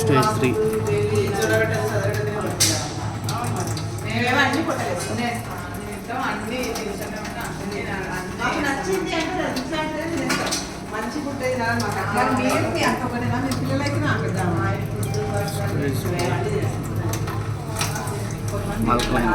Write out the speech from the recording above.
Stage 3. నచ్చింది అంటే మంచి ఫుడ్ అయినా మీ అక్క పడినా మీ పిల్లలైతే నాకు Malcline.